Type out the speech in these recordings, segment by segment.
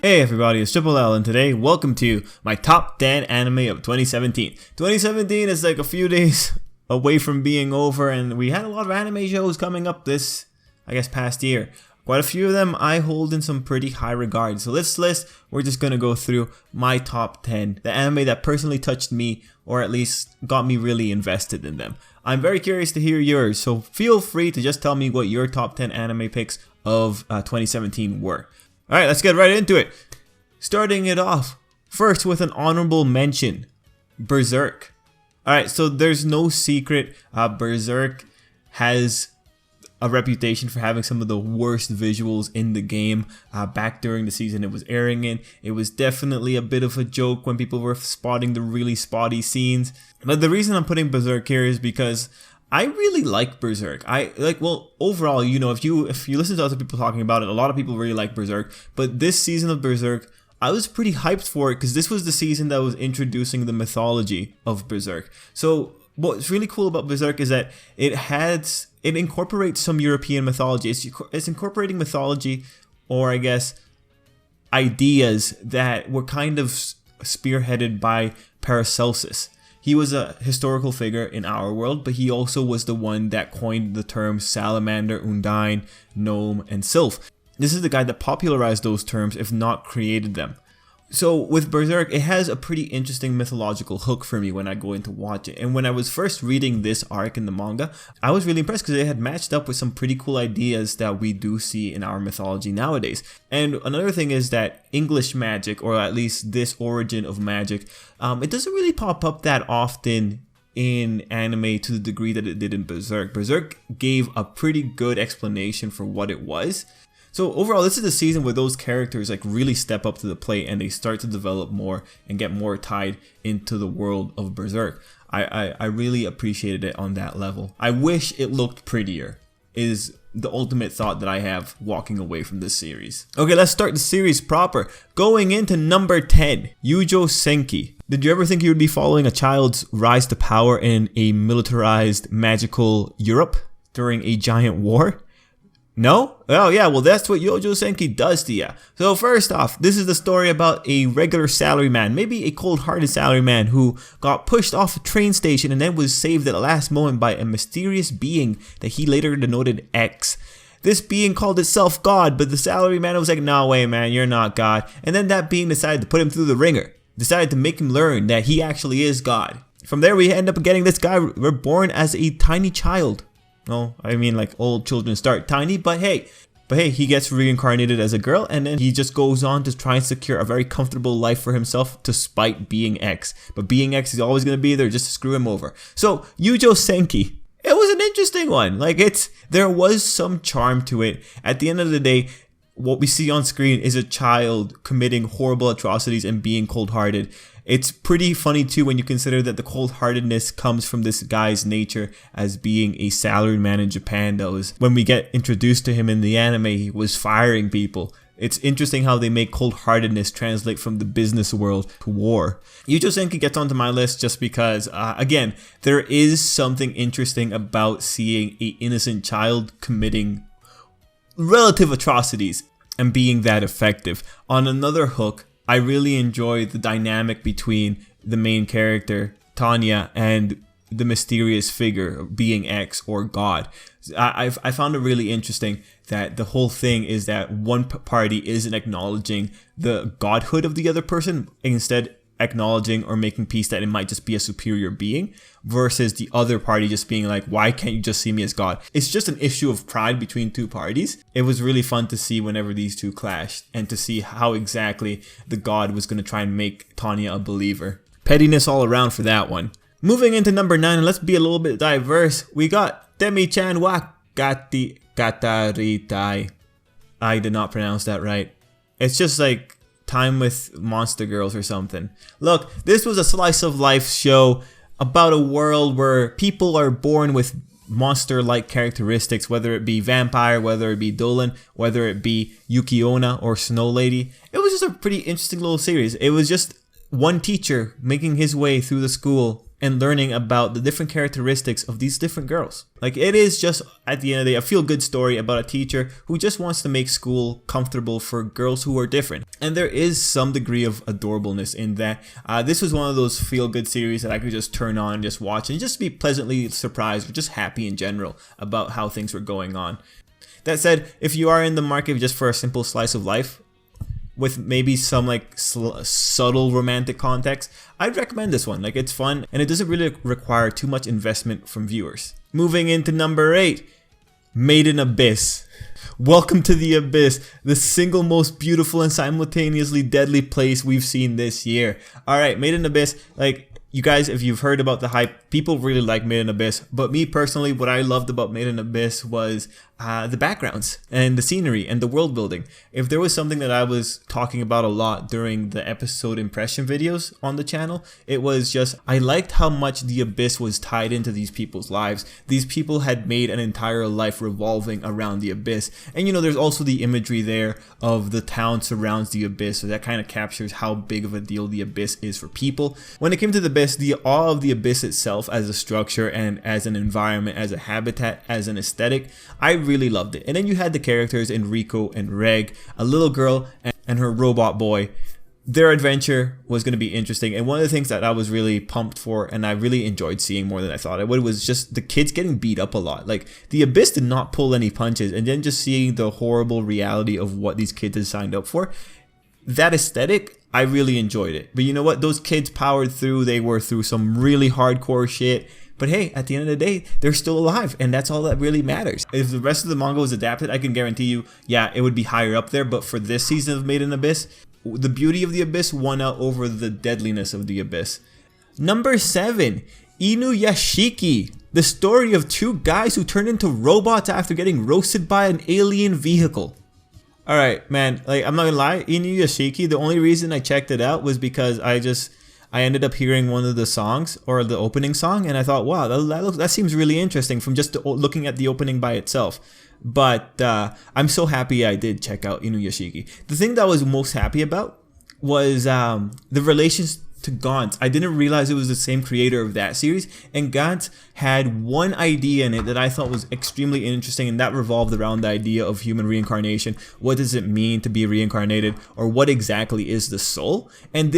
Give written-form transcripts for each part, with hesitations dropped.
Hey everybody, it's Tripl-L and today, welcome to my top 10 anime of 2017. 2017 is like a few days away from being over and we had a lot of anime shows coming up this, past year. Quite a few of them I hold in some pretty high regard. So this list, we're just going to go through my top 10, the anime that personally touched me or at least got me really invested in them. I'm very curious to hear yours, so feel free to just tell me what your top 10 anime picks of 2017 were. Alright, let's get right into it. Starting it off, first with an honorable mention, Berserk. Alright, so there's no secret, Berserk has a reputation for having some of the worst visuals in the game. Back during the season it was airing in, it was definitely a bit of a joke when people were spotting the really spotty scenes. But the reason I'm putting Berserk here is because I really like Berserk. Overall, if you listen to other people talking about it, a lot of people really like Berserk. But this season of Berserk, I was pretty hyped for it because this was the season that was introducing the mythology of Berserk. So what's really cool about Berserk is that it incorporates some European mythology. It's incorporating mythology, or ideas that were kind of spearheaded by Paracelsus. He was a historical figure in our world, but he also was the one that coined the terms salamander, undine, gnome, and sylph. This is the guy that popularized those terms, if not created them. So with Berserk, it has a pretty interesting mythological hook for me when I go in to watch it. And when I was first reading this arc in the manga, I was really impressed because it had matched up with some pretty cool ideas that we do see in our mythology nowadays. And another thing is that English magic, or at least this origin of magic, it doesn't really pop up that often in anime to the degree that it did in Berserk. Berserk gave a pretty good explanation for what it was. So overall, this is the season where those characters really step up to the plate and they start to develop more and get more tied into the world of Berserk. I really appreciated it on that level. I wish it looked prettier is the ultimate thought that I have walking away from this series. Okay, let's start the series proper. Going into number 10, Joe Senki. Did you ever think you would be following a child's rise to power in a militarized magical Europe during a giant war? No? Oh yeah, well that's what Joe Senki does to ya. So first off, this is the story about a regular salaryman, maybe a cold-hearted salaryman who got pushed off a train station and then was saved at the last moment by a mysterious being that he later denoted X. This being called itself God, but the salaryman was like, no way man, you're not God. And then that being decided to put him through the ringer, decided to make him learn that he actually is God. From there we end up getting this guy reborn as a tiny child. No, old children start tiny, but hey, he gets reincarnated as a girl and then he just goes on to try and secure a very comfortable life for himself despite being X. But being X is always going to be there just to screw him over. So, Joe Senki, it was an interesting one. There was some charm to it. At the end of the day, what we see on screen is a child committing horrible atrocities and being cold-hearted. It's pretty funny too when you consider that the cold-heartedness comes from this guy's nature as being a salaried man in Japan. That was when we get introduced to him in the anime, he was firing people. It's interesting how they make cold-heartedness translate from the business world to war. Joe Senki gets onto my list just because, again, there is something interesting about seeing an innocent child committing relative atrocities and being that effective. On another hook, I really enjoy the dynamic between the main character, Tanya, and the mysterious figure being X or God. I found it really interesting that the whole thing is that one party isn't acknowledging the godhood of the other person, instead acknowledging or making peace that it might just be a superior being, versus the other party just being like, why can't you just see me as God? It's just an issue of pride between two parties. It was really fun to see whenever these two clashed and to see how exactly the God was going to try and make Tanya a believer. Pettiness all around for that one. Moving into number 9, and let's be a little bit diverse, we got Demi-chan wa Gati Kataritai. I did not pronounce that right. It's just like Time with Monster Girls or something. Look, this was a slice of life show about a world where people are born with monster-like characteristics, whether it be vampire, whether it be Dolan, whether it be Yukiona or Snow Lady. It was just a pretty interesting little series. It was just one teacher making his way through the school and learning about the different characteristics of these different girls. Like, it is just, at the end of the day, a feel-good story about a teacher who just wants to make school comfortable for girls who are different. And there is some degree of adorableness in that. This was one of those feel-good series that I could just turn on and just watch and just be pleasantly surprised or just happy in general about how things were going on. That said, if you are in the market just for a simple slice of life, with maybe some like subtle romantic context, I'd recommend this one. Like, it's fun and it doesn't really require too much investment from viewers. Moving into number 8, Made in Abyss. Welcome to the Abyss, the single most beautiful and simultaneously deadly place we've seen this year. Alright, Made in Abyss, like, you guys, if you've heard about the hype, people really like Made in Abyss. But me personally, what I loved about Made in Abyss was the backgrounds and the scenery and the world building. If there was something that I was talking about a lot during the episode impression videos on the channel, it was just, I liked how much the Abyss was tied into these people's lives. These people had made an entire life revolving around the Abyss. And you know, there's also the imagery there of the town surrounds the Abyss, so that kind of captures how big of a deal the Abyss is for people. When it came to the Abyss, the awe of the Abyss itself as a structure and as an environment, as a habitat, as an aesthetic, I really loved it. And then you had the characters Enrico and Reg, a little girl and her robot boy. Their adventure was going to be interesting, and one of the things that I was really pumped for and I really enjoyed seeing more than I thought I would was just the kids getting beat up a lot. Like, the Abyss did not pull any punches, and then just seeing the horrible reality of what these kids had signed up for, that aesthetic, I really enjoyed it. But you know what? Those kids powered through. They were through some really hardcore shit. But hey, at the end of the day, they're still alive, and that's all that really matters. If the rest of the manga was adapted, I can guarantee you, yeah, it would be higher up there. But for this season of Made in Abyss, the beauty of the Abyss won out over the deadliness of the Abyss. Number 7, Inuyashiki. The story of 2 guys who turned into robots after getting roasted by an alien vehicle. Alright, man, like, I'm not gonna lie, Inuyashiki, the only reason I checked it out was because I ended up hearing one of the songs, or the opening song, and I thought, wow, that seems really interesting from just looking at the opening by itself. But I'm so happy I did check out Inuyashiki. The thing that I was most happy about was the relations to Gantz. I didn't realize it was the same creator of that series, and Gantz had one idea in it that I thought was extremely interesting, and that revolved around the idea of human reincarnation. What does it mean to be reincarnated, or what exactly is the soul? And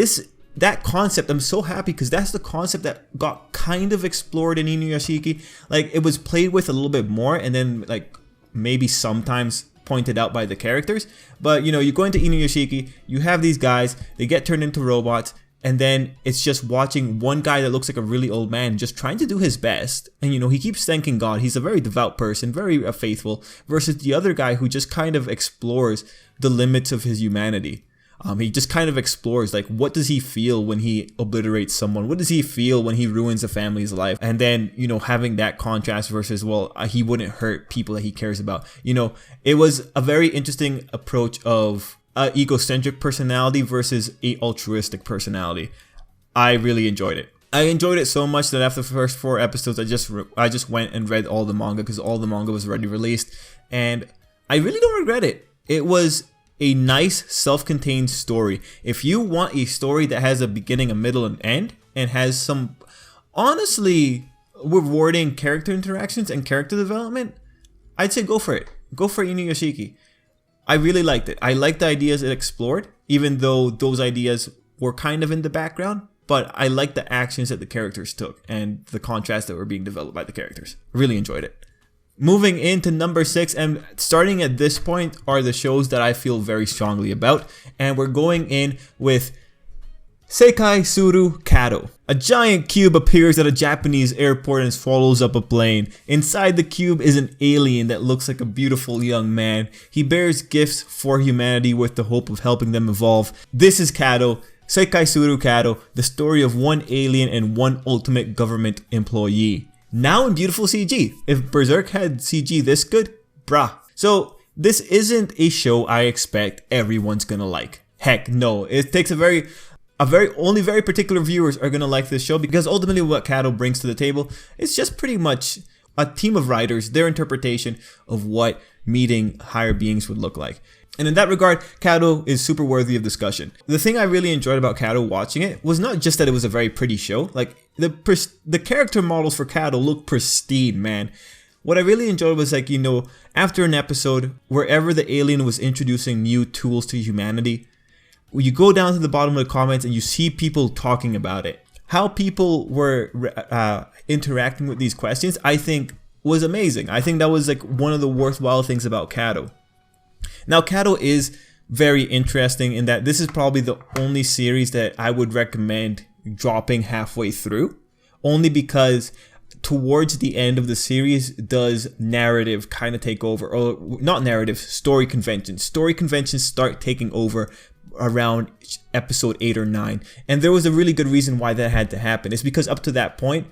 that concept, I'm so happy because that's the concept that got kind of explored in Inuyashiki. Like, it was played with a little bit more, and then like maybe sometimes pointed out by the characters. But you know, you go into Inuyashiki, you have these guys, they get turned into robots, and then it's just watching one guy that looks like a really old man just trying to do his best. And you know, he keeps thanking God. He's a very devout person, very faithful, versus the other guy who just kind of explores the limits of his humanity. He just kind of explores, like, what does he feel when he obliterates someone? What does he feel when he ruins a family's life? And then, you know, having that contrast versus, well, he wouldn't hurt people that he cares about. You know, it was a very interesting approach of egocentric personality versus a altruistic personality. I really enjoyed it. I enjoyed it so much that after the first 4 episodes, I just went and read all the manga because all the manga was already released, and I really don't regret it. It was a nice self-contained story. If you want a story that has a beginning, a middle, and end, and has some honestly rewarding character interactions and character development, I'd say go for it. Go for Inuyashiki. I really liked it. I liked the ideas it explored, even though those ideas were kind of in the background, but I liked the actions that the characters took and the contrasts that were being developed by the characters. Really enjoyed it. Moving into number 6, and starting at this point are the shows that I feel very strongly about, and we're going in with Sekai Suru Kato. A giant cube appears at a Japanese airport and swallows up a plane. Inside the cube is an alien that looks like a beautiful young man. He bears gifts for humanity with the hope of helping them evolve. This is Kato, Sekai Suru Kato, the story of one alien and one ultimate government employee. Now in beautiful CG. If Berserk had CG this good, bruh. So this isn't a show I expect everyone's gonna like. Heck no. It takes only very particular viewers are gonna like this show, because ultimately what Kato brings to the table is just pretty much a team of writers, their interpretation of what meeting higher beings would look like. And in that regard, Kato is super worthy of discussion. The thing I really enjoyed about Kato watching it was not just that it was a very pretty show. Like, the character models for Kato look pristine, man. What I really enjoyed was, like, you know, after an episode, wherever the alien was introducing new tools to humanity, you go down to the bottom of the comments and you see people talking about it. How people were interacting with these questions, I think, was amazing. I think that was, like, one of the worthwhile things about Kato. Now, Kato is very interesting in that this is probably the only series that I would recommend dropping halfway through, only because towards the end of the series does narrative kind of take over, or not narrative, story conventions. Story conventions start taking over around episode 8 or 9, and there was a really good reason why that had to happen. It's because up to that point,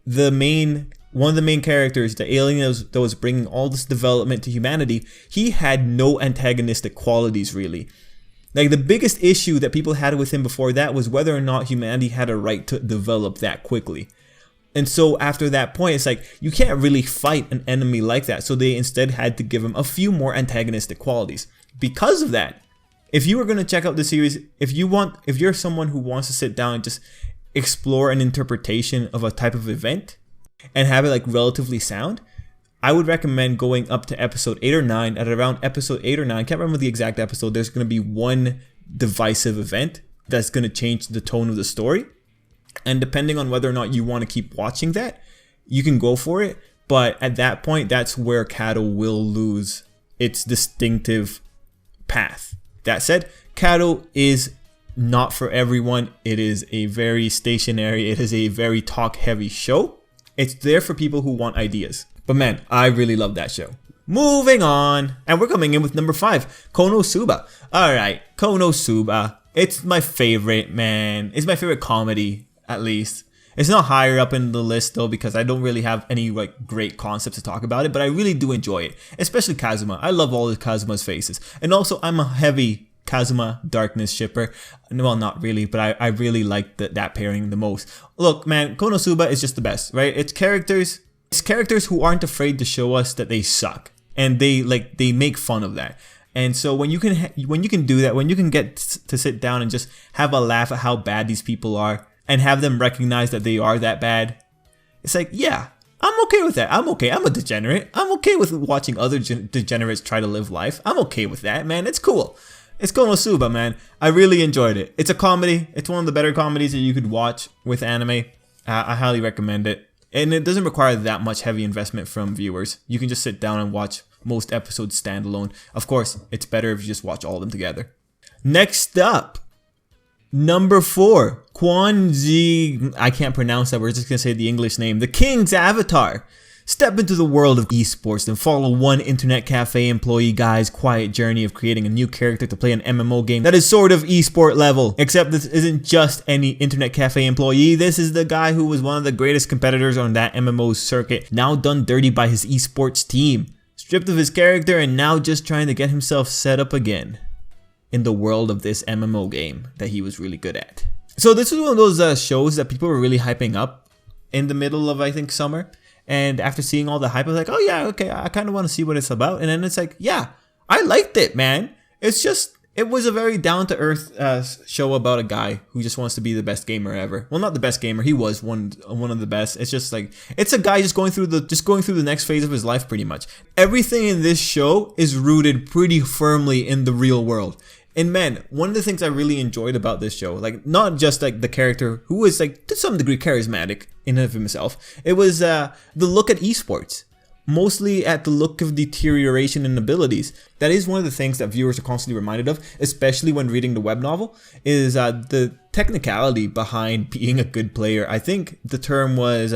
one of the main characters, the alien that was bringing all this development to humanity, he had no antagonistic qualities really. Like, the biggest issue that people had with him before that was whether or not humanity had a right to develop that quickly. And so after that point, it's like, you can't really fight an enemy like that. So they instead had to give him a few more antagonistic qualities. Because of that, if you are going to check out the series, if you're someone who wants to sit down and just explore an interpretation of a type of event and have it like relatively sound, I would recommend going up to episode 8 or 9. At around episode 8 or 9, I can't remember the exact episode, there's going to be one divisive event that's going to change the tone of the story. And depending on whether or not you want to keep watching that, you can go for it. But at that point, that's where Kato will lose its distinctive path. That said, Kato is not for everyone. It is a very stationary, it is a very talk heavy show. It's there for people who want ideas. But man, I really love that show. Moving on. And we're coming in with number 5, Konosuba. Alright, Konosuba. It's my favorite, man. It's my favorite comedy, at least. It's not higher up in the list though, because I don't really have any like great concepts to talk about it, but I really do enjoy it. Especially Kazuma. I love all of Kazuma's faces. And also, I'm a heavy Kazuma Darkness shipper. Well, not really, but I really like that pairing the most. Look, man, Konosuba is just the best, right? It's characters who aren't afraid to show us that they suck, and they make fun of that. And so when you can do that, when you can get to sit down and just have a laugh at how bad these people are and have them recognize that they are that bad, it's like, yeah, I'm okay with that. I'm okay. I'm a degenerate. I'm okay with watching other degenerates try to live life. I'm okay with that, man. It's cool. It's Konosuba, man. I really enjoyed it. It's a comedy. It's one of the better comedies that you could watch with anime. I highly recommend it. And it doesn't require that much heavy investment from viewers. You can just sit down and watch most episodes standalone. Of course, it's better if you just watch all of them together. Next up, number 4, Kwanji. I can't pronounce that. We're just going to say the English name. The King's Avatar. Step into the world of esports and follow one internet cafe employee guy's quiet journey of creating a new character to play an MMO game that is sort of esport level. Except this isn't just any internet cafe employee. This is the guy who was one of the greatest competitors on that MMO circuit, now done dirty by his esports team, stripped of his character, and now just trying to get himself set up again in the world of this MMO game that he was really good at. So this was one of those shows that people were really hyping up in the middle of, I think, summer. And after seeing all the hype, I was like, oh yeah, okay, I kind of want to see what it's about. And then it's like, yeah, I liked it, man. It was a very down-to-earth show about a guy who just wants to be the best gamer ever. Well, not the best gamer. He was one of the best. It's just like, it's a guy just going through the next phase of his life, pretty much. Everything in this show is rooted pretty firmly in the real world. And man, one of the things I really enjoyed about this show, like not just like the character who was like to some degree charismatic in and of himself, it was the look at esports, mostly at the look of deterioration in abilities. That is one of the things that viewers are constantly reminded of, especially when reading the web novel, is the technicality behind being a good player. I think the term was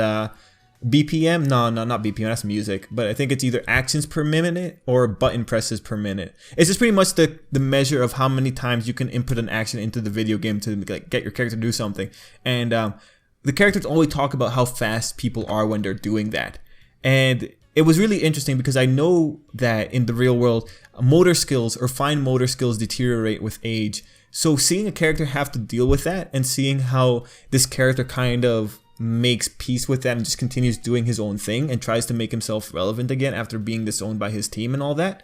BPM? No, not BPM, that's music. But I think it's either actions per minute or button presses per minute. It's just pretty much the measure of how many times you can input an action into the video game to like get your character to do something. And the characters always talk about how fast people are when they're doing that. And it was really interesting because I know that in the real world, motor skills or fine motor skills deteriorate with age. So seeing a character have to deal with that and seeing how this character kind of makes peace with that and just continues doing his own thing and tries to make himself relevant again after being disowned by his team and all that,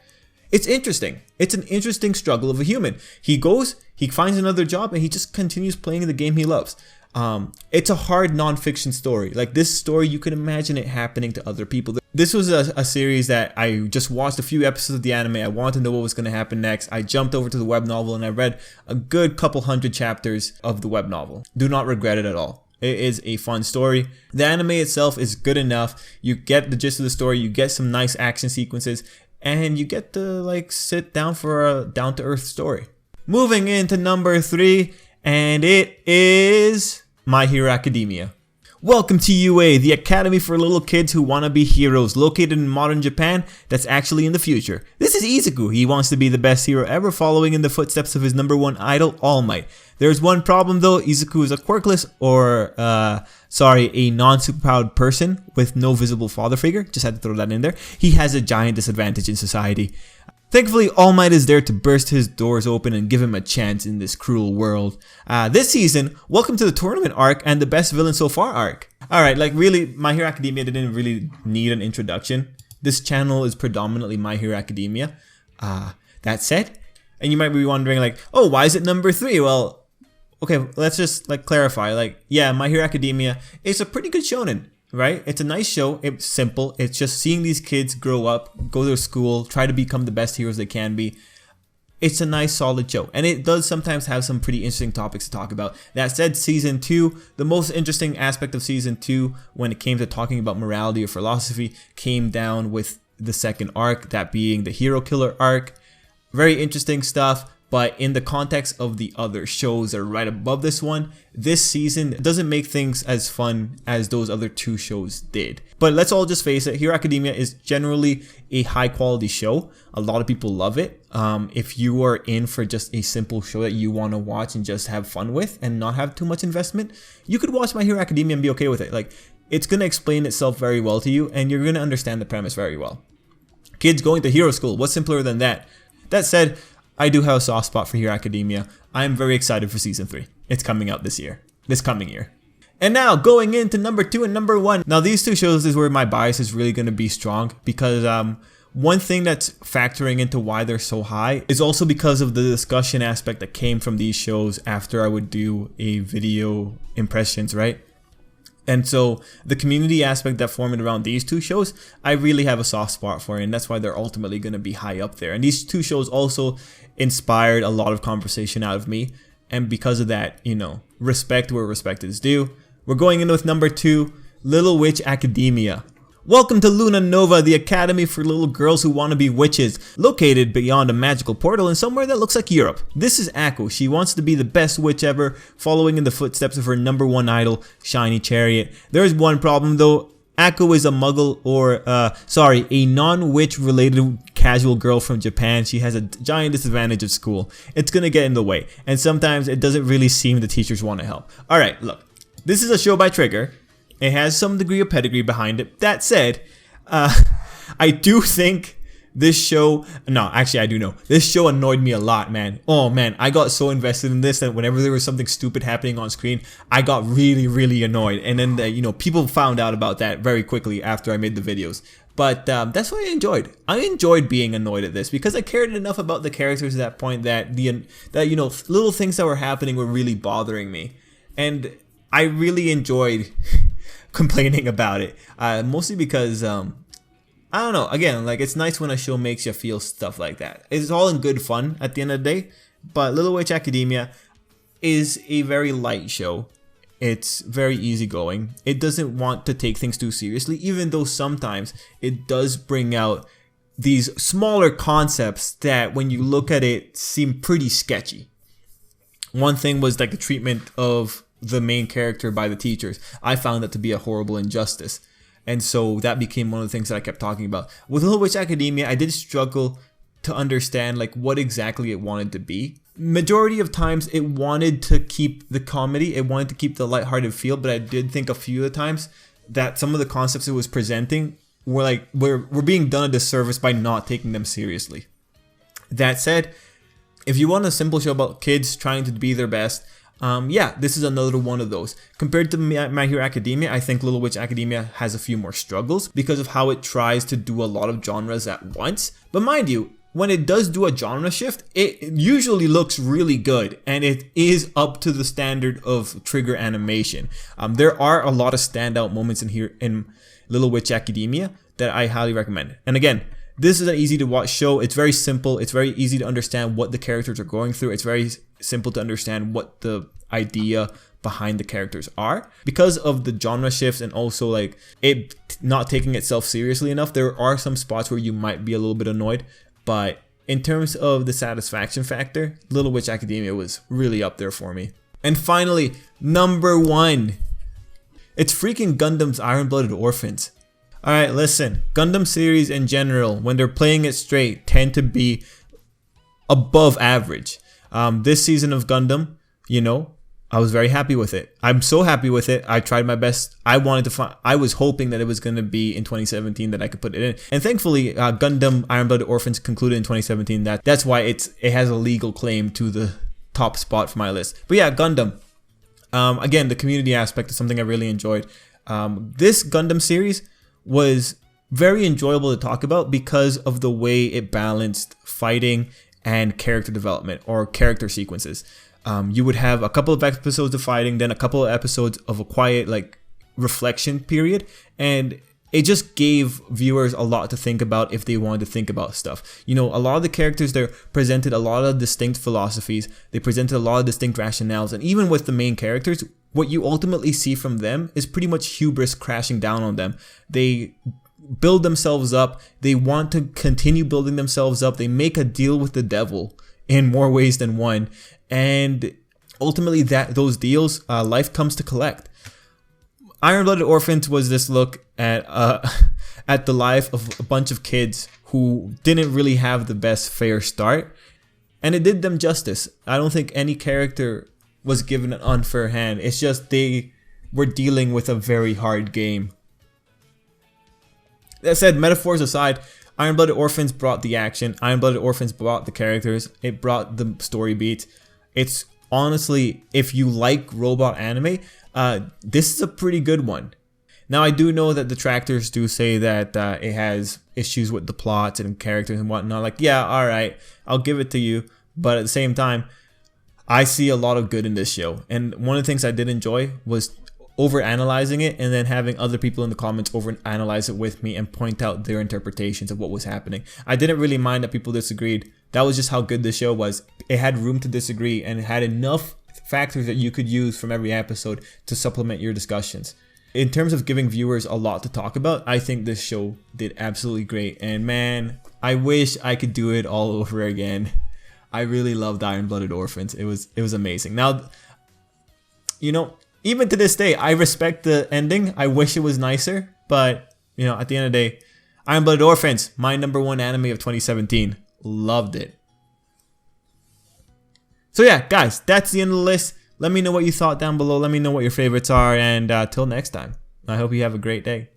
It's interesting. It's an interesting struggle of a human. He finds another job, and he just continues playing the game he loves. It's a hard non-fiction story. Like, this story, you can imagine it happening to other people. This was a series that I just watched a few episodes of the anime. I wanted to know what was going to happen next. I jumped over to the web novel and I read a good couple hundred chapters of the web novel. Do not regret it at all. It is a fun story. The anime itself is good enough. You get the gist of the story. You get some nice action sequences. And you get to like sit down for a down-to-earth story. Moving into number 3, and it is My Hero Academia. Welcome to UA, the academy for little kids who want to be heroes, located in modern Japan that's actually in the future. This is Izuku. He wants to be the best hero ever, following in the footsteps of his #1 idol, All Might. There's one problem though. Izuku is a quirkless a non-superpowered person with no visible father figure. Just had to throw that in there. He has a giant disadvantage in society. Thankfully, All Might is there to burst his doors open and give him a chance in this cruel world. This season, welcome to the tournament arc and the best villain so far arc. Alright, like really, My Hero Academia didn't really need an introduction. This channel is predominantly My Hero Academia. That said, and you might be wondering like, oh, why is it number 3? Well, okay, let's just like clarify. Like, yeah, My Hero Academia is a pretty good shonen. Right? It's a nice show. It's simple. It's just seeing these kids grow up, go to school, try to become the best heroes they can be. It's a nice, solid show. And it does sometimes have some pretty interesting topics to talk about. That said, Season 2, the most interesting aspect of Season 2 when it came to talking about morality or philosophy came down with the second arc, that being the Hero Killer arc. Very interesting stuff. But in the context of the other shows that are right above this one, this season doesn't make things as fun as those other 2 shows did. But let's all just face it, Hero Academia is generally a high quality show. A lot of people love it. If you are in for just a simple show that you want to watch and just have fun with and not have too much investment, you could watch My Hero Academia and be okay with it. Like, it's going to explain itself very well to you and you're going to understand the premise very well. Kids going to hero school, what's simpler than that? That said, I do have a soft spot for Hero Academia. I am very excited for Season 3. It's coming out this coming year. And now, going into number 2 and number 1. Now, these 2 shows is where my bias is really going to be strong because one thing that's factoring into why they're so high is also because of the discussion aspect that came from these shows after I would do a video impressions, right? And so the community aspect that formed around these 2 shows, I really have a soft spot for, and that's why they're ultimately going to be high up there. And these 2 shows also inspired a lot of conversation out of me. And because of that, you know, respect where respect is due. We're going in with number 2, Little Witch Academia. Welcome to Luna Nova, the academy for little girls who want to be witches, located beyond a magical portal in somewhere that looks like Europe. This is Akko. She wants to be the best witch ever, following in the footsteps of her #1 idol, Shiny Chariot. There is one problem though. Akko is a muggle a non-witch related casual girl from Japan. She has a giant disadvantage at school. It's gonna get in the way, and sometimes it doesn't really seem the teachers want to help. Alright, look. This is a show by Trigger. It has some degree of pedigree behind it. That said, I do think this show, no, actually I do know. This show annoyed me a lot, man. Oh man, I got so invested in this that whenever there was something stupid happening on screen, I got really, really annoyed. And then, people found out about that very quickly after I made the videos. But that's what I enjoyed. I enjoyed being annoyed at this because I cared enough about the characters at that point that little things that were happening were really bothering me. And I really enjoyed complaining about it, mostly because I don't know, again, like, it's nice when a show makes you feel stuff like that. It's all in good fun at the end of the day, but Little Witch Academia is a very light show. It's very easygoing. It doesn't want to take things too seriously, even though sometimes it does bring out these smaller concepts that when you look at it seem pretty sketchy. One thing was like the treatment of the main character by the teachers. I found that to be a horrible injustice, and so that became one of the things that I kept talking about. With Little Witch Academia, I did struggle to understand like what exactly it wanted to be. Majority of times it wanted to keep the comedy, it wanted to keep the lighthearted feel, but I did think a few of the times that some of the concepts it was presenting were being done a disservice by not taking them seriously. That said, if you want a simple show about kids trying to be their best, yeah, this is another one of those. Compared to My Hero Academia, I think Little Witch Academia has a few more struggles because of how it tries to do a lot of genres at once. But mind you, when it does do a genre shift, it usually looks really good, and it is up to the standard of Trigger animation. There are a lot of standout moments in here in Little Witch Academia that I highly recommend. And again, this is an easy to watch show. It's very simple. It's very easy to understand what the characters are going through. It's very simple to understand what the idea behind the characters are. Because of the genre shifts and also like it not taking itself seriously enough, there are some spots where you might be a little bit annoyed. But in terms of the satisfaction factor, Little Witch Academia was really up there for me. And finally, number 1. It's freaking Gundam's Iron-Blooded Orphans. Alright, listen. Gundam series in general, when they're playing it straight, tend to be above average. This season of Gundam, you know, I was very happy with it. I'm so happy with it. I tried my best. I was hoping that it was going to be in 2017 that I could put it in. And thankfully, Gundam Iron-Blooded Orphans concluded in 2017. That's why it has a legal claim to the top spot for my list. But yeah, Gundam. Again, the community aspect is something I really enjoyed. This Gundam series was very enjoyable to talk about because of the way it balanced fighting and character development or character sequences. You would have a couple of episodes of fighting, then a couple of episodes of a quiet like reflection period, and it just gave viewers a lot to think about if they wanted to think about stuff. You know, a lot of the characters there presented a lot of distinct philosophies, they presented a lot of distinct rationales, and even with the main characters, what you ultimately see from them is pretty much hubris crashing down on them. They build themselves up, they want to continue building themselves up, they make a deal with the devil in more ways than one. And ultimately, those deals, life comes to collect. Iron-Blooded Orphans was this look at at the life of a bunch of kids who didn't really have the best fair start, and it did them justice. I don't think any character was given an unfair hand. It's just they were dealing with a very hard game. That said, metaphors aside, Iron-Blooded Orphans brought the action. Iron-Blooded Orphans brought the characters. It brought the story beats. It's honestly, if you like robot anime, this is a pretty good one. Now, I do know that detractors do say that it has issues with the plots and characters and whatnot. Like, yeah, alright, I'll give it to you. But at the same time, I see a lot of good in this show. And one of the things I did enjoy was over-analyzing it and then having other people in the comments over-analyze it with me and point out their interpretations of what was happening. I didn't really mind that people disagreed. That was just how good this show was. It had room to disagree and it had enough factors that you could use from every episode to supplement your discussions. In terms of giving viewers a lot to talk about, I think this show did absolutely great. And man, I wish I could do it all over again. I really loved Iron-Blooded Orphans. It was amazing. Now, you know, even to this day, I respect the ending. I wish it was nicer, but you know, at the end of the day, Iron-Blooded Orphans, my number 1 anime of 2017. Loved it. So yeah, guys, that's the end of the list. Let me know what you thought down below. Let me know what your favorites are, and till next time, I hope you have a great day.